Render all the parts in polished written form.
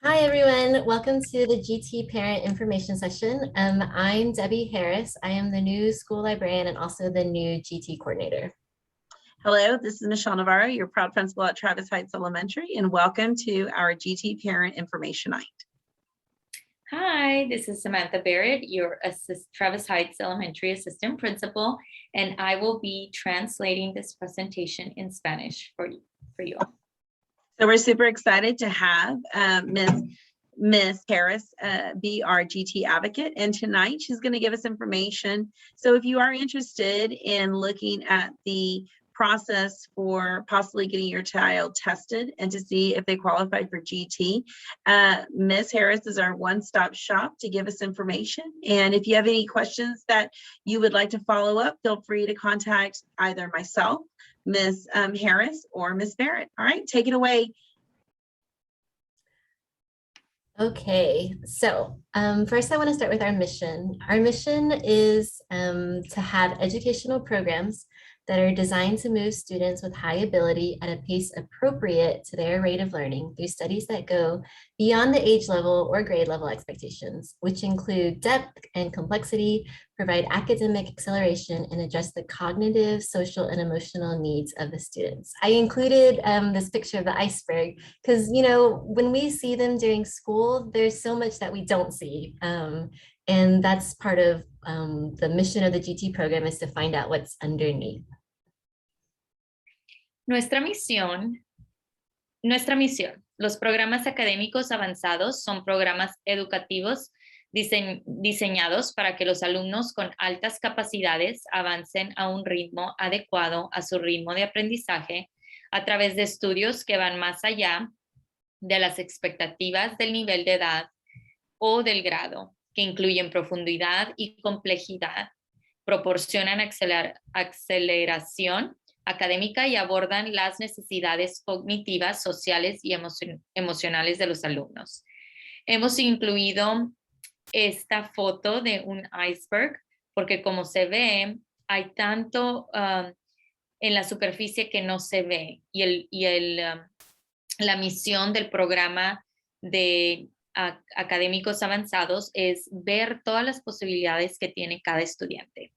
Hi, everyone. Welcome to the GT Parent Information Session. I'm Debbie Harris. I am the new school librarian and also the new GT coordinator. Hello, this is Michelle Navarro, your proud principal at Travis Heights Elementary, and welcome to our GT Parent Information Night. Hi, this is Samantha Barrett, your Travis Heights Elementary Assistant Principal, and I will be translating this presentation in Spanish for you all. So we're super excited to have Ms. Harris be our GT advocate, and tonight she's going to give us information. So if you are interested in looking at the process for possibly getting your child tested and to see if they qualify for GT, Ms. Harris is our one-stop shop to give us information. And if you have any questions that you would like to follow up, feel free to contact either myself, Ms. Harris, or Ms. Barrett. All right, take it away. Okay, so first I want to start with our mission. Our mission is to have educational programs that are designed to move students with high ability at a pace appropriate to their rate of learning through studies that go beyond the age level or grade level expectations, which include depth and complexity, provide academic acceleration, and address the cognitive, social, and emotional needs of the students. I included this picture of the iceberg because, you know, when we see them during school, there's so much that we don't see. And that's part of the mission of the GT program, is to find out what's underneath. Nuestra misión. Los programas académicos avanzados son programas educativos diseñados para que los alumnos con altas capacidades avancen a un ritmo adecuado a su ritmo de aprendizaje a través de estudios que van más allá de las expectativas del nivel de edad o del grado, que incluyen profundidad y complejidad, proporcionan aceleración académica y abordan las necesidades cognitivas, sociales y emocionales de los alumnos. Hemos incluido esta foto de un iceberg porque, como se ve, hay tanto en la superficie que no se ve, y la misión del programa de académicos avanzados es ver todas las posibilidades que tiene cada estudiante.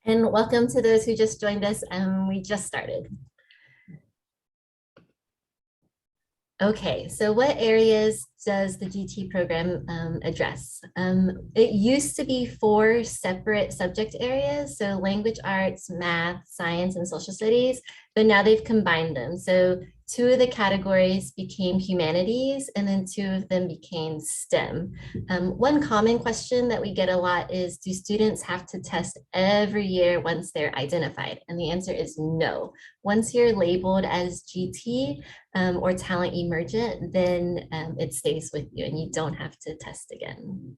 And welcome to those who just joined us. We just started. Okay, so what areas does the GT program address? It used to be 4 separate subject areas, so language arts, math, science, and social studies, but now they've combined them. So 2 of the categories became humanities, and then 2 of them became STEM. One common question that we get a lot is, do students have to test every year once they're identified? And the answer is no. Once you're labeled as GT or talent emergent, then it stays with you and you don't have to test again.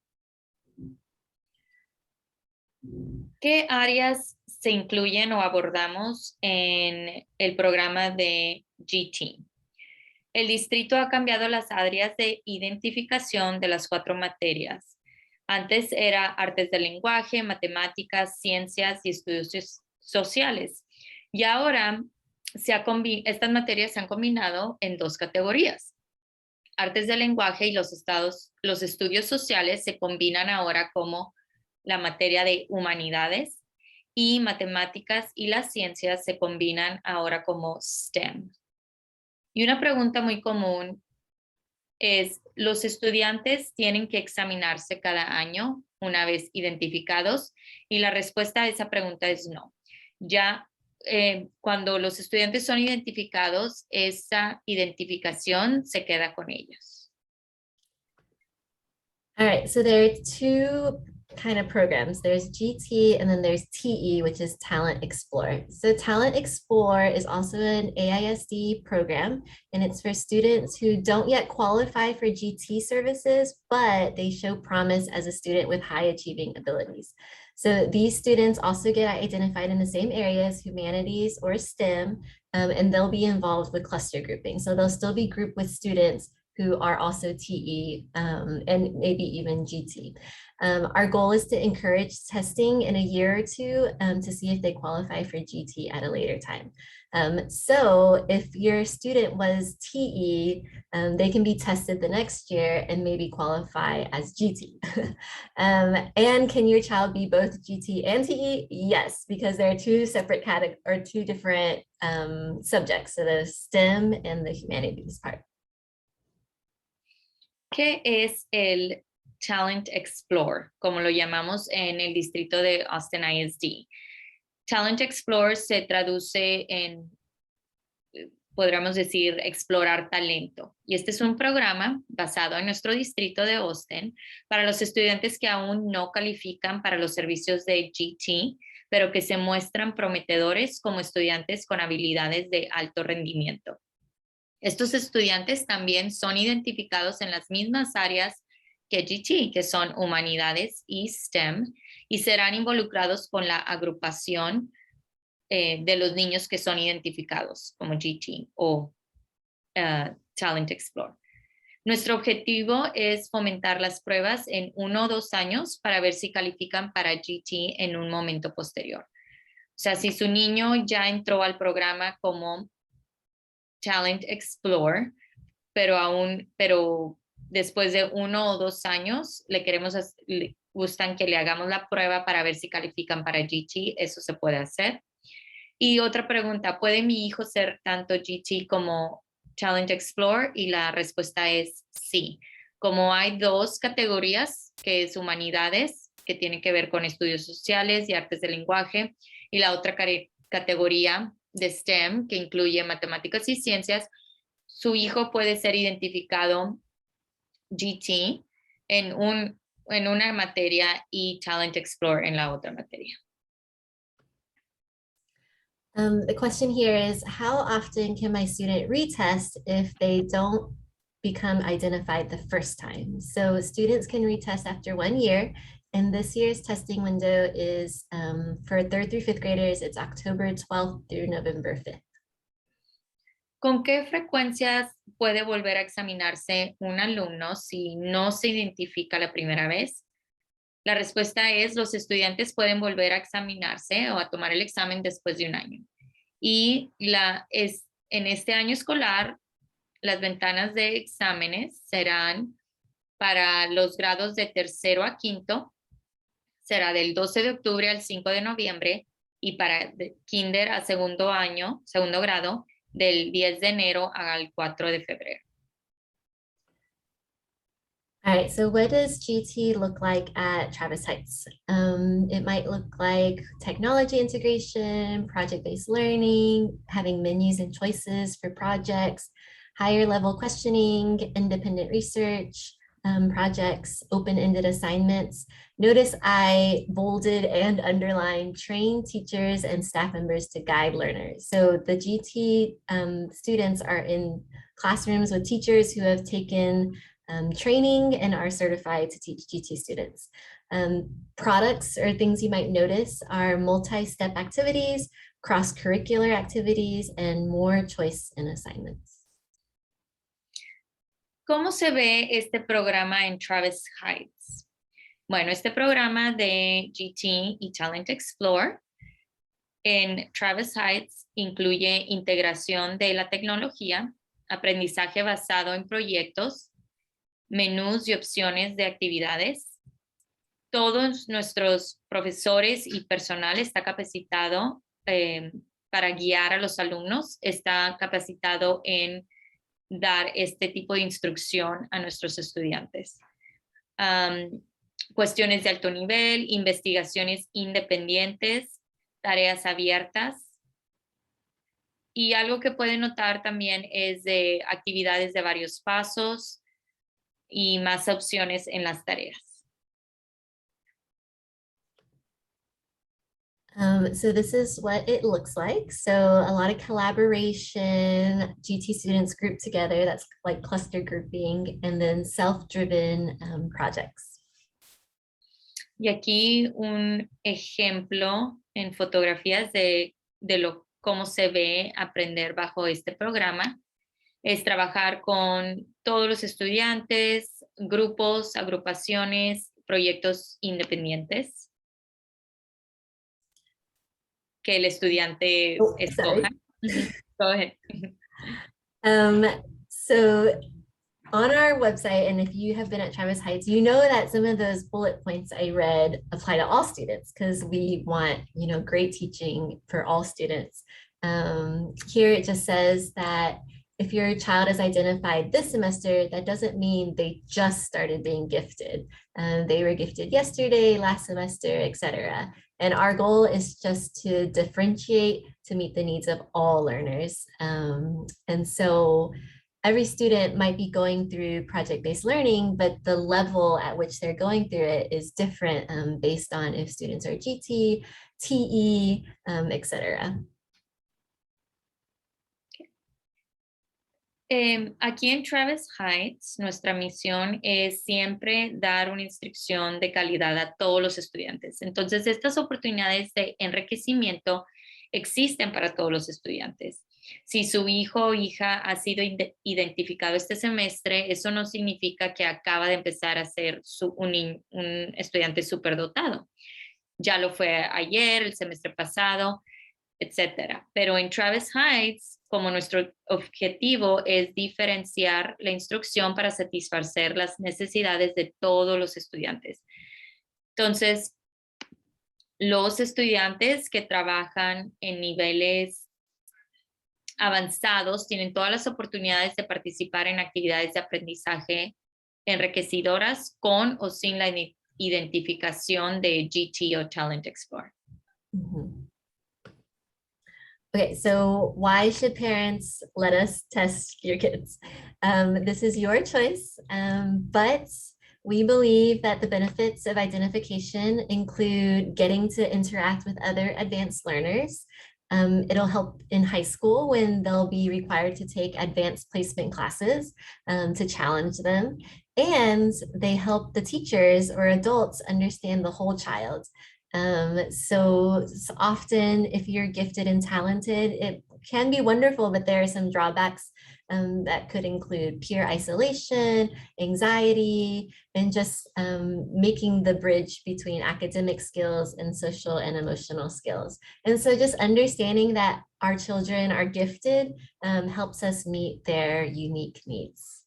¿Qué áreas se incluyen o abordamos en el programa de GT? El distrito ha cambiado las áreas de identificación de las 4 materias. Antes era artes del lenguaje, matemáticas, ciencias y estudios sociales. Y ahora estas materias se han combinado en 2 categorías. Artes del lenguaje y los estudios sociales se combinan ahora como la materia de humanidades, y matemáticas y las ciencias se combinan ahora como STEM. Y una pregunta muy común es, ¿los estudiantes tienen que examinarse cada año una vez identificados? Y la respuesta a esa pregunta es no. Ya cuando los estudiantes son identificados, esa identificación se queda con ellos. All right, so there are 2 kind of programs. There's GT and then there's TE, which is Talent Explore. So Talent Explore is also an AISD program, and it's for students who don't yet qualify for GT services, but they show promise as a student with high achieving abilities. So these students also get identified in the same areas, humanities or STEM, and they'll be involved with cluster grouping. So they'll still be grouped with students who are also TE and maybe even GT. Our goal is to encourage testing in a year or 2 to see if they qualify for GT at a later time. So if your student was TE, they can be tested the next year and maybe qualify as GT. And can your child be both GT and TE? Yes, because there are two separate categories or two different subjects, so the STEM and the humanities part. ¿Qué es el Talent Explore, como lo llamamos en el distrito de Austin ISD? Talent Explore se traduce en, podríamos decir, explorar talento. Y este es un programa basado en nuestro distrito de Austin para los estudiantes que aún no califican para los servicios de GT, pero que se muestran prometedores como estudiantes con habilidades de alto rendimiento. Estos estudiantes también son identificados en las mismas áreas que GT, que son humanidades y STEM, y serán involucrados con la agrupación de los niños que son identificados como GT o Talent Explore. Nuestro objetivo es fomentar las pruebas en 1 o 2 años para ver si califican para GT en un momento posterior. O sea, si su niño ya entró al programa como Talent Explore, pero después de 1 o 2 años le gustan que le hagamos la prueba para ver si califican para GT, eso se puede hacer. Y otra pregunta, ¿puede mi hijo ser tanto GT como Talent Explore? Y la respuesta es sí. Como hay 2 categorías, que es humanidades, que tienen que ver con estudios sociales y artes del lenguaje, y la otra categoría de STEM, que incluye matemáticas y ciencias, su hijo puede ser identificado GT en una materia y Talent Explore en la otra materia. The question here is, how often can my student retest if they don't become identified the first time? So students can retest after 1 year, and this year's testing window is for 3rd through 5th graders, it's October 12th through November 5th. ¿Con qué frecuencias puede volver a examinarse un alumno si no se identifica la primera vez? La respuesta es, los estudiantes pueden volver a examinarse o a tomar el examen después de 1 año. Y en este año escolar, las ventanas de exámenes serán para los grados de 3º a 5º, será del 12 de octubre al 5 de noviembre, y para kinder a segundo grado, del 10 de enero al 4 de febrero. All right, so what does GT look like at Travis Heights? It might look like technology integration, project-based learning, having menus and choices for projects, higher level questioning, independent research, projects, open-ended assignments. Notice I bolded and underlined train teachers and staff members to guide learners. So the GT students are in classrooms with teachers who have taken training and are certified to teach GT students. Products or things you might notice are multi-step activities, cross-curricular activities, and more choice in assignments. ¿Cómo se ve este programa en Travis Heights? Bueno, este programa de GT y Talent Explore en Travis Heights incluye integración de la tecnología, aprendizaje basado en proyectos, menús y opciones de actividades. Todos nuestros profesores y personal está capacitado para guiar a los alumnos, está capacitado en dar este tipo de instrucción a nuestros estudiantes. Cuestiones de alto nivel, investigaciones independientes, tareas abiertas. Y algo que pueden notar también es de actividades de varios pasos y más opciones en las tareas. So this is what it looks like. So a lot of collaboration, GT students grouped together, that's like cluster grouping, and then self-driven projects. Y aquí un ejemplo en fotografías de cómo se ve aprender bajo este programa. Es trabajar con todos los estudiantes, grupos, agrupaciones, proyectos independientes que el estudiante escoja. Go ahead. Um, so on our website, and if you have been at Travis Heights, you know that some of those bullet points I read apply to all students because we want, great teaching for all students. Here it just says that if your child is identified this semester, that doesn't mean they just started being gifted. They were gifted yesterday, last semester, etc. And our goal is just to differentiate to meet the needs of all learners. And so every student might be going through project-based learning, but the level at which they're going through it is different based on if students are GT, TE, etc. Aquí en Travis Heights, nuestra misión es siempre dar una instrucción de calidad a todos los estudiantes. Entonces, estas oportunidades de enriquecimiento existen para todos los estudiantes. Si su hijo o hija ha sido identificado este semestre, eso no significa que acaba de empezar a ser un estudiante superdotado. Ya lo fue ayer, el semestre pasado, etcétera. Pero en Travis Heights, como nuestro objetivo es diferenciar la instrucción para satisfacer las necesidades de todos los estudiantes. Entonces, los estudiantes que trabajan en niveles avanzados tienen todas las oportunidades de participar en actividades de aprendizaje enriquecedoras con o sin la identificación de GT o Talent Explorer. Mm-hmm. Okay, so why should parents let us test your kids? This is your choice, but we believe that the benefits of identification include getting to interact with other advanced learners. It'll help in high school when they'll be required to take advanced placement classes to challenge them. And they help the teachers or adults understand the whole child. So often if you're gifted and talented, it can be wonderful, but there are some drawbacks that could include peer isolation, anxiety, and just making the bridge between academic skills and social and emotional skills. And so just understanding that our children are gifted helps us meet their unique needs.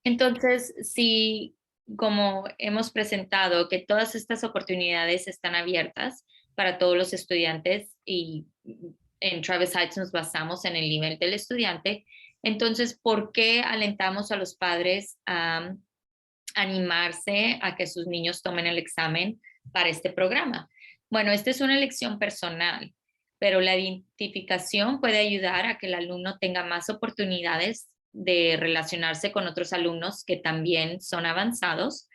Entonces, si como hemos presentado, que todas estas oportunidades están abiertas para todos los estudiantes y en Travis Heights nos basamos en el nivel del estudiante, entonces, ¿por qué alentamos a los padres a animarse a que sus niños tomen el examen para este programa? Bueno, esta es una elección personal, pero la identificación puede ayudar a que el alumno tenga más oportunidades de relacionarse con otros alumnos que también son avanzados.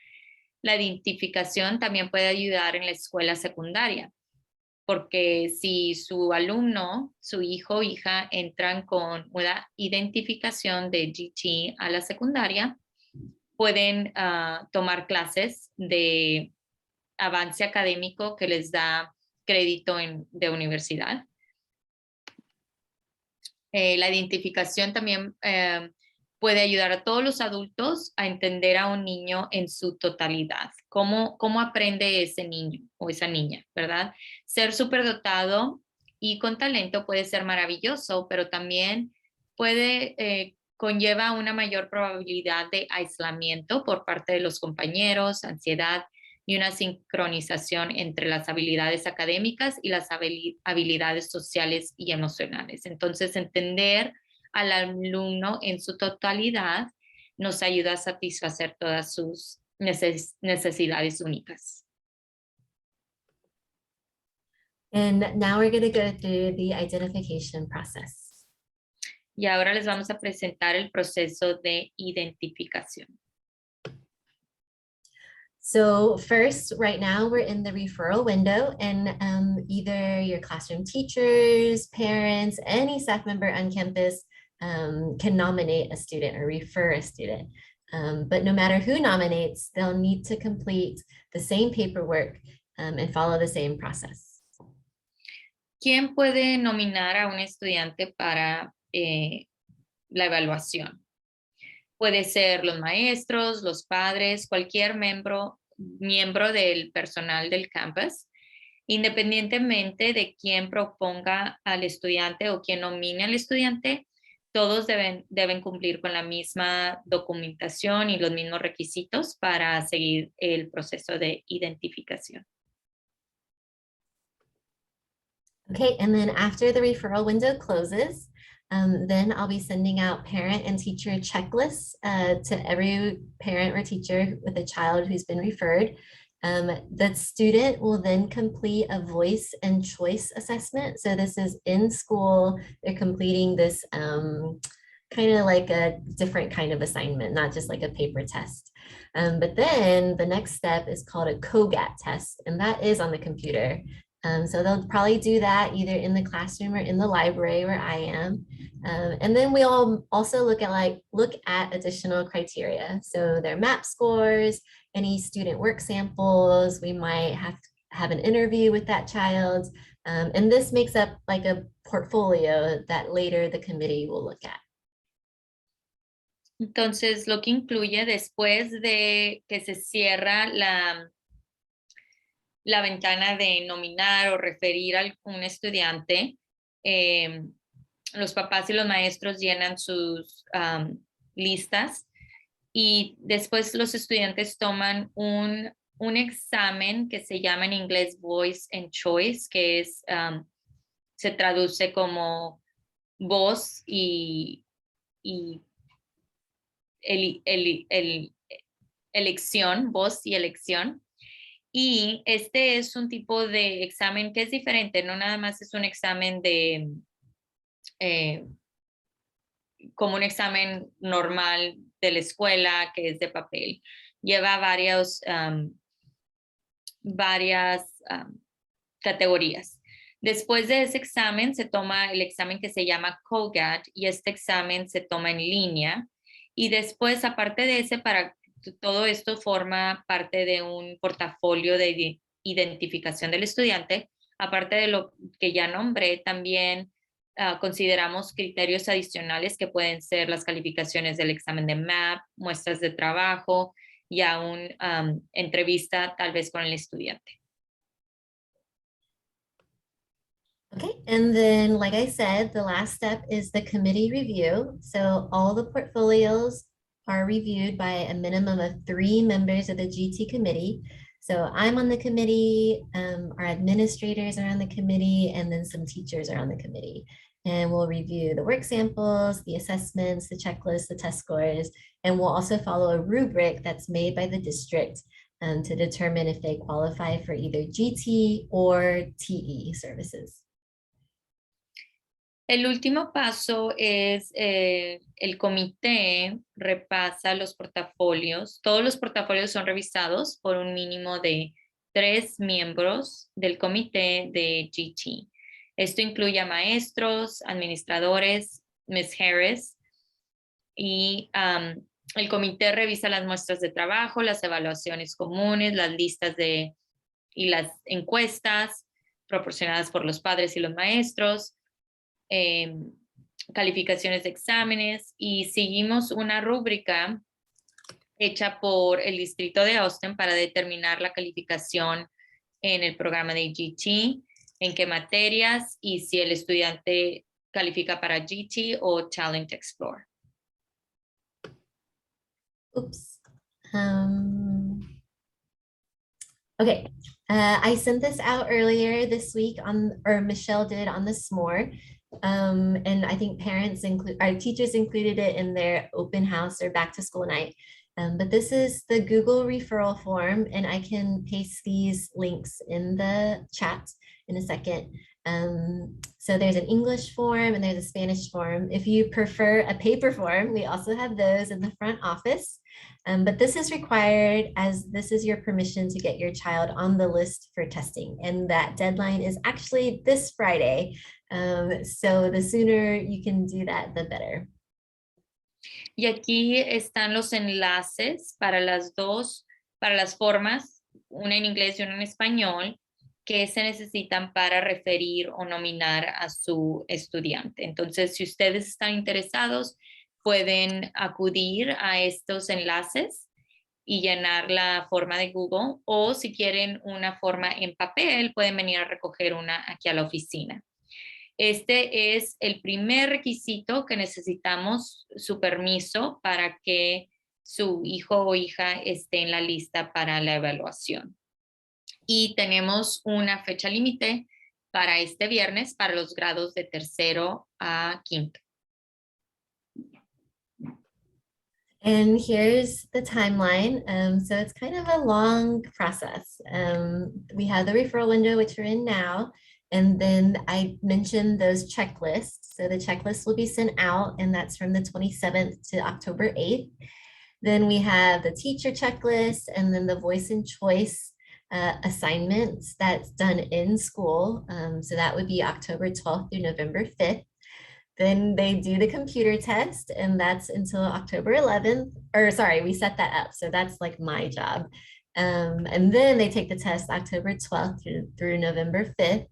La identificación también puede ayudar en la escuela secundaria, porque si su alumno, su hijo o hija entran con una identificación de GT a la secundaria, pueden tomar clases de avance académico que les da crédito de universidad. La identificación también puede ayudar a todos los adultos a entender a un niño en su totalidad. ¿Cómo aprende ese niño o esa niña, verdad? Ser superdotado y con talento puede ser maravilloso, pero también conlleva una mayor probabilidad de aislamiento por parte de los compañeros, ansiedad y una sincronización entre las habilidades académicas y las habilidades sociales y emocionales. Entonces, entender al alumno en su totalidad nos ayuda a satisfacer todas sus necesidades únicas. And now we're going to go through the identification process. Y ahora les vamos a presentar el proceso de identificación. So first, right now, we're in the referral window, and either your classroom teachers, parents, any staff member on campus can nominate a student or refer a student. But no matter who nominates, they'll need to complete the same paperwork and follow the same process. ¿Quién puede nominar a un estudiante para la evaluación? Puede ser los maestros, los padres, cualquier miembro del personal del campus. Independientemente de quién proponga al estudiante o quién nomine al estudiante, todos deben cumplir con la misma documentación y los mismos requisitos para seguir el proceso de identificación. Okay, and then after the referral window closes, then I'll be sending out parent and teacher checklists to every parent or teacher with a child who's been referred. The student will then complete a voice and choice assessment. So this is in school, they're completing this kind of like a different kind of assignment, not just like a paper test. But then the next step is called a COGAT test, and that is on the computer. So they'll probably do that either in the classroom or in the library where I am. And then we'll also look at additional criteria. So their MAP scores, any student work samples, we might have an interview with that child. And this makes up like a portfolio that later the committee will look at. Entonces, lo que incluye después de que se cierra la ventana de nominar o referir a un estudiante, los papás y los maestros llenan sus listas y después los estudiantes toman un examen que se llama en inglés Voice and Choice, que es, se traduce como voz y elección, voz y elección. Y este es un tipo de examen que es diferente, no nada más es un examen de, como un examen normal de la escuela que es de papel. Lleva varias categorías. Después de ese examen se toma el examen que se llama COGAT y este examen se toma en línea. Y después, aparte de ese, todo esto forma parte de un portafolio de identificación del estudiante. Aparte de lo que ya nombré, también consideramos criterios adicionales que pueden ser las calificaciones del examen de MAP, muestras de trabajo y aún entrevista tal vez con el estudiante. Okay, and then, like I said, the last step is the committee review. So all the portfolios are reviewed by a minimum of 3 members of the GT committee. So I'm on the committee, our administrators are on the committee, and then some teachers are on the committee. And we'll review the work samples, the assessments, the checklists, the test scores, and we'll also follow a rubric that's made by the district to determine if they qualify for either GT or TE services. El último paso es el comité repasa los portafolios. Todos los portafolios son revisados por un mínimo de 3 miembros del comité de GT. Esto incluye a maestros, administradores, Ms. Harris, y el comité revisa las muestras de trabajo, las evaluaciones comunes, las listas y las encuestas proporcionadas por los padres y los maestros, calificaciones de exámenes, y seguimos una rúbrica hecha por el distrito de Austin para determinar la calificación en el programa de GT, en qué materias y si el estudiante califica para GT o Talent Explore. Oops. Okay, I sent this out earlier this week or Michelle did on the SMORE. And I think our teachers included it in their open house or back to school night. But this is the Google referral form, and I can paste these links in the chat in a second. So there's an English form and there's a Spanish form. If you prefer a paper form, we also have those in the front office. But this is required as this is your permission to get your child on the list for testing. And that deadline is actually this Friday. So the sooner you can do that, the better. Y aquí están los enlaces para las formas, una en inglés y una en español, que se necesitan para referir o nominar a su estudiante. Entonces, si ustedes están interesados, pueden acudir a estos enlaces y llenar la forma de Google, o si quieren una forma en papel, pueden venir a recoger una aquí a la oficina. Este es el primer requisito que necesitamos, su permiso para que su hijo o hija esté en la lista para la evaluación. Y tenemos una fecha límite para este viernes para los grados de tercero a quinto. And here's the timeline. So it's kind of a long process. We have the referral window, which we're in now. And then I mentioned those checklists. So the checklist will be sent out, and that's from the 27th to October 8th. Then we have the teacher checklist, and then the voice and choice assignments that's done in school. So that would be October 12th through November 5th. Then they do the computer test, and that's until October 11th, or sorry, we set that up. So that's like my job. And then they take the test October 12th through November 5th.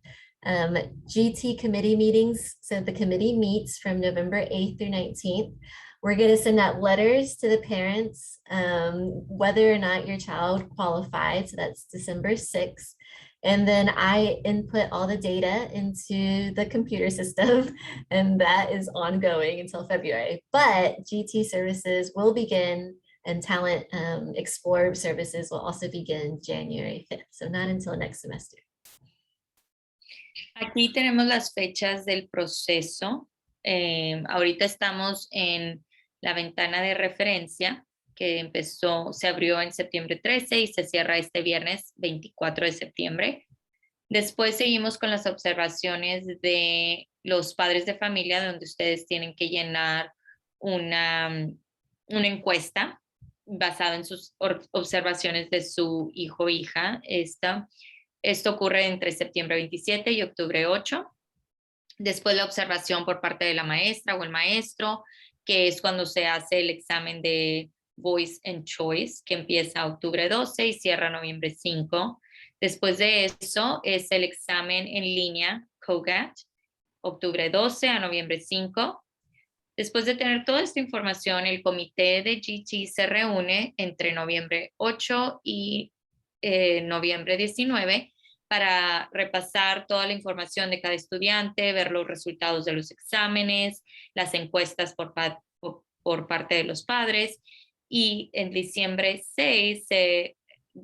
GT committee meetings. So the committee meets from November 8th through 19th. We're going to send out letters to the parents, whether or not your child qualified. So that's December 6th. And then I input all the data into the computer system, and that is ongoing until February. But GT services will begin, and Talent Explorer services will also begin January 5th. So not until next semester. Aquí tenemos las fechas del proceso. Ahorita estamos en la ventana de referencia que se abrió en septiembre 13 y se cierra este viernes 24 de septiembre. Después seguimos con las observaciones de los padres de familia, donde ustedes tienen que llenar una encuesta basada en sus observaciones de su hijo o hija. Esto ocurre entre septiembre 27 y octubre 8. Después la observación por parte de la maestra o el maestro, que es cuando se hace el examen de Voice and Choice, que empieza octubre 12 y cierra noviembre 5. Después de eso es el examen en línea, COGAT, octubre 12 a noviembre 5. Después de tener toda esta información, el comité de GT se reúne entre noviembre 8 y noviembre 19 para repasar toda la información de cada estudiante, ver los resultados de los exámenes, las encuestas por parte de los padres. Y en diciembre 6 se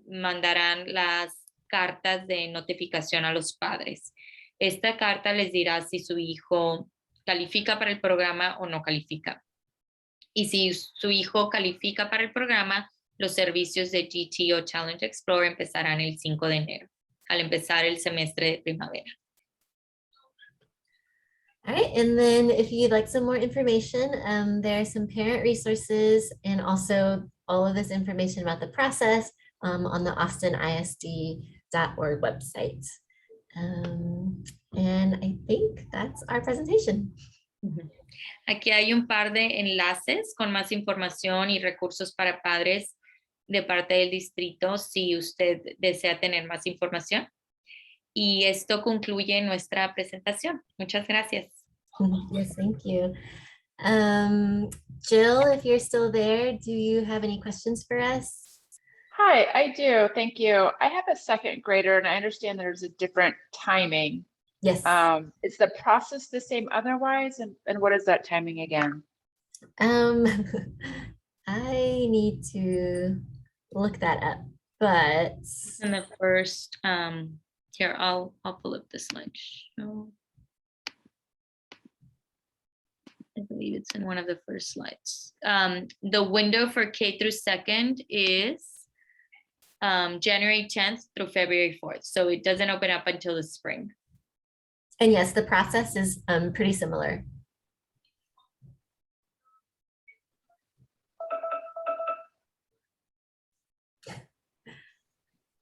mandarán las cartas de notificación a los padres. Esta carta les dirá si su hijo califica para el programa o no califica. Y si su hijo califica para el programa, los servicios de GT o Challenge Explorer empezarán el 5 de enero, al empezar el semestre de primavera. All right, and then if you'd like some more information, there are some parent resources and also all of this information about the process on the austinisd.org website. And I think that's our presentation. Aquí hay un par de enlaces con más información y recursos para padres de parte del distrito si usted desea tener más información. Y esto concluye nuestra presentación. Muchas gracias. Yes, thank you. Jill, if you're still there, do you have any questions for us? Hi, I do. Thank you. I have a second grader, and I understand there's a different timing. Yes. Is the process the same otherwise? And what is that timing again? I need to look that up, but In the first, here, I'll pull up the slideshow. I believe it's in one of the first slides. The window for K through second is January 10th through February 4th. So it doesn't open up until the spring. and yes, the process is pretty similar.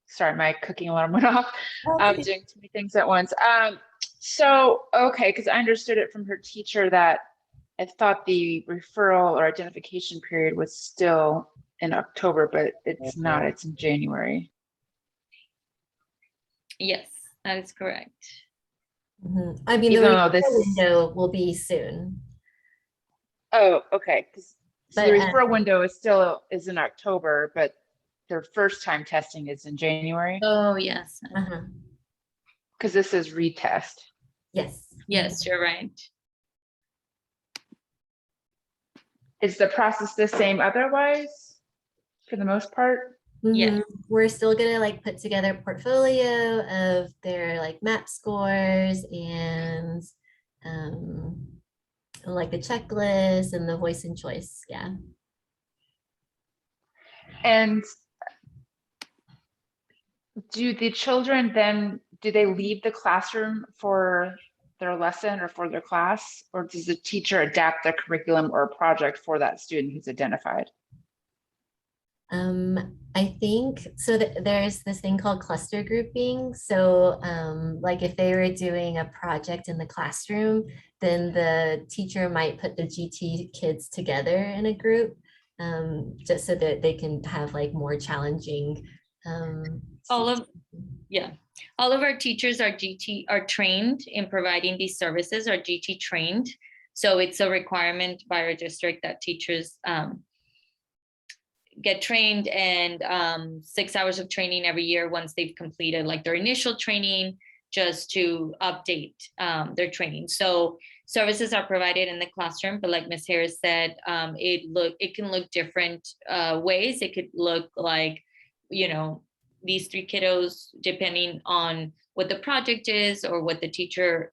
Sorry, my cooking alarm went off. Oh, I'm okay. doing too many things at once. Okay, because I understood it from her teacher that I thought the referral or identification period was still in October, but it's not, it's in January. Yes, that is correct. Mhm. I mean, the Even though referral this- window will be soon. Oh, okay, because the But, referral window is still in October, but their first time testing is in January, Oh, yes. Uh-huh. because this is retest. Yes. Yes, you're right. Is the process the same otherwise, for the most part? Yes. We're still gonna like put together a portfolio of their like MAP scores and like the checklist and the voice and choice. Yeah. And do the children then, do they leave the classroom for their lesson or for their class? Or does the teacher adapt their curriculum or project for that student who's identified? I think so there's this thing called cluster grouping. So like if they were doing a project in the classroom, then the teacher might put the GT kids together in a group, just so that they can have like more challenging All of our teachers are trained in providing these services, are GT trained. So it's a requirement by our district that teachers get trained, and 6 hours of training every year once they've completed like their initial training, just to update their training. So services are provided in the classroom, but like Ms. Harris said, it can look different ways. It could look like, these 3 kiddos, depending on what the project is or what the teacher,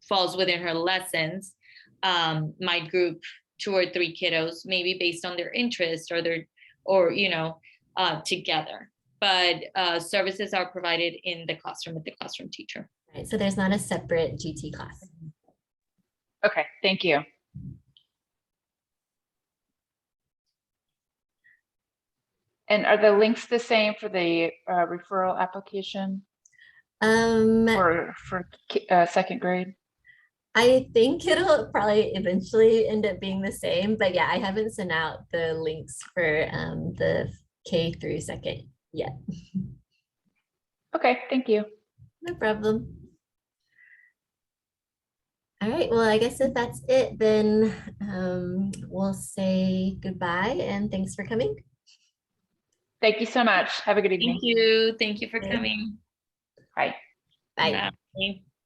falls within her lessons, might group 2 or 3 kiddos, maybe based on their interest together. But services are provided in the classroom with the classroom teacher. Right. So there's not a separate GT class. Okay, thank you. And are the links the same for the referral application for second grade? I think it'll probably eventually end up being the same, but yeah, I haven't sent out the links for the K through second yet. Okay, thank you. No problem. All right, well, I guess if that's it, then we'll say goodbye and thanks for coming. Thank you so much. Have a good evening. Thank you for coming. Bye. Bye. Bye.